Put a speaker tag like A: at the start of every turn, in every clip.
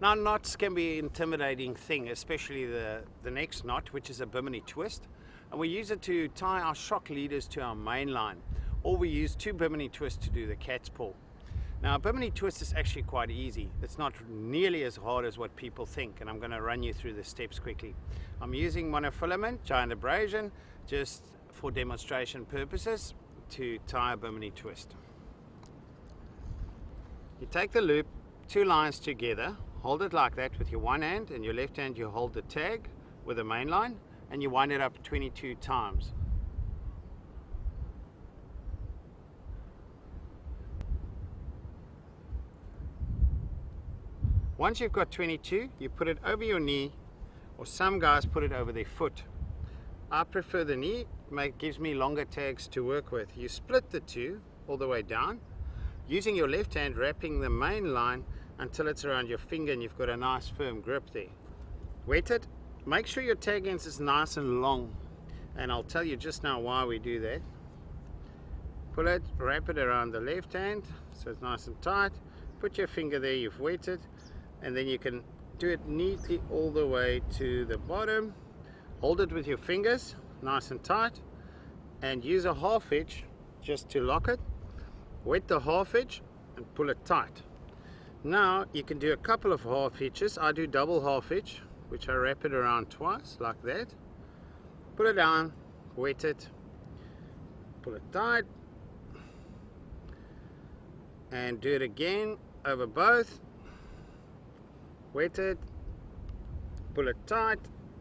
A: Now knots can be an intimidating thing, especially the next knot, which is a Bimini twist. And we use it to tie our shock leaders to our main line. Or we use 2 Bimini twists to do the cat's paw. Now a Bimini twist is actually quite easy. It's not nearly as hard as what people think, and I'm going to run you through the steps quickly. I'm using monofilament, giant abrasion, just for demonstration purposes, to tie a Bimini twist. You take the loop, 2 lines together, hold it like that with your one hand, and your left hand you hold the tag with the main line, and you wind it up 22 times. Once you've got 22, you put it over your knee, or some guys put it over their foot. I prefer the knee, it gives me longer tags to work with. You split the 2 all the way down, using your left hand wrapping the main line until it's around your finger and you've got a nice firm grip there. Wet it, make sure your tag ends is nice and long, and I'll tell you just now why we do that. Pull it, wrap it around the left hand so it's nice and tight, put your finger there, you've wetted, and then you can do it neatly all the way to the bottom. Hold it with your fingers nice and tight, and use a half hitch just to lock it. Wet the half hitch and pull it tight. Now you can do a couple of half hitches. I do double half hitch, which I wrap it around twice like that. Pull it down, wet it, pull it tight, and do it again over both. Wet it, pull it tight,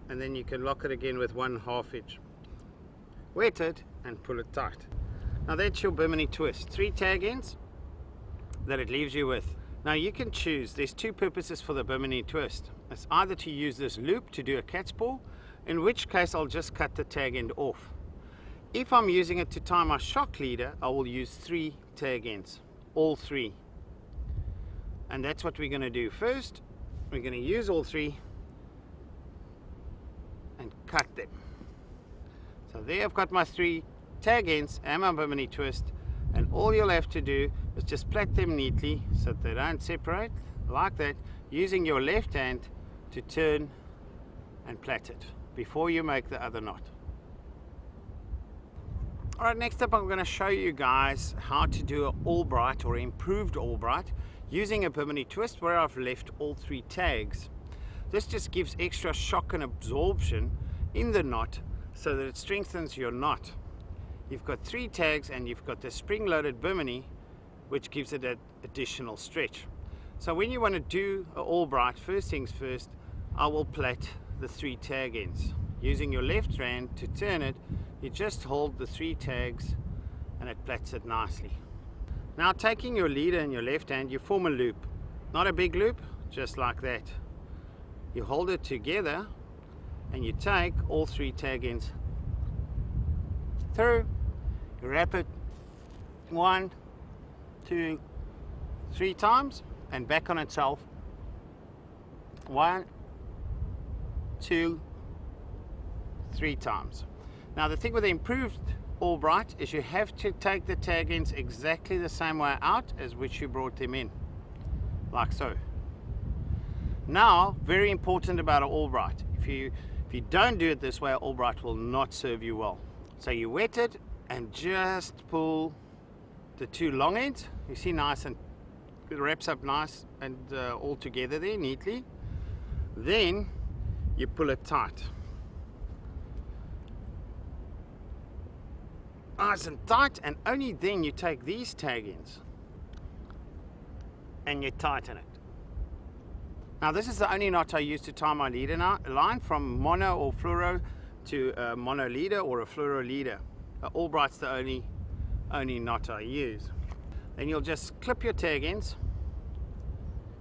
A: and then you can lock it again with one half hitch. Wet it and pull it tight. Now that's your Bimini twist. 3 tag ends that it leaves you with. Now you can choose, there's 2 purposes for the Bimini twist. It's either to use this loop to do a cat's paw, in which case I'll just cut the tag end off. If I'm using it to tie my shock leader, I will use 3 tag ends, all 3. And that's what we're going to do first. We're going to use all 3 and cut them. So there I've got my 3 tag ends and my Bimini twist, and all you'll have to do is just plait them neatly so that they don't separate, like that, using your left hand to turn and plait it before you make the other knot. Alright, next up I'm going to show you guys how to do an Albright or improved Albright using a Bimini twist where I've left all 3 tags. This just gives extra shock and absorption in the knot so that it strengthens your knot. You've got 3 tags and you've got the spring-loaded Bimini, which gives it an additional stretch. So when you want to do an Albright, first things first, I will plait the 3 tag ends. Using your left hand to turn it, you just hold the 3 tags and it plaits it nicely. Now taking your leader in your left hand, you form a loop. Not a big loop, just like that. You hold it together and you take all 3 tag ends through. You wrap it 1, 2, 3 times and back on itself. 1, 2, 3 times. Now the thing with the improved Albright is you have to take the tag ends exactly the same way out as which you brought them in, like so. Now, very important about an Albright, if you don't do it this way, an Albright will not serve you well. So you wet it and just pull the 2 long ends. You see, nice, and it wraps up nice and all together there neatly. Then you pull it tight. Nice and tight, and only then you take these tag ends and you tighten it. Now this is the only knot I use to tie my leader line, from mono or fluoro to a mono leader or a fluoro leader. Albright's the only knot I use. Then you'll just clip your tag ends.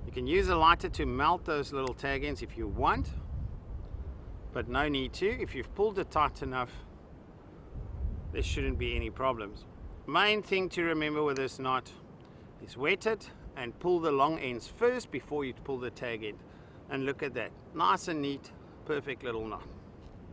A: You can use a lighter to melt those little tag ends if you want, but no need to. If you've pulled it tight enough, there shouldn't be any problems. Main thing to remember with this knot is wet it and pull the long ends first before you pull the tag end. And look at that, nice and neat, perfect little knot.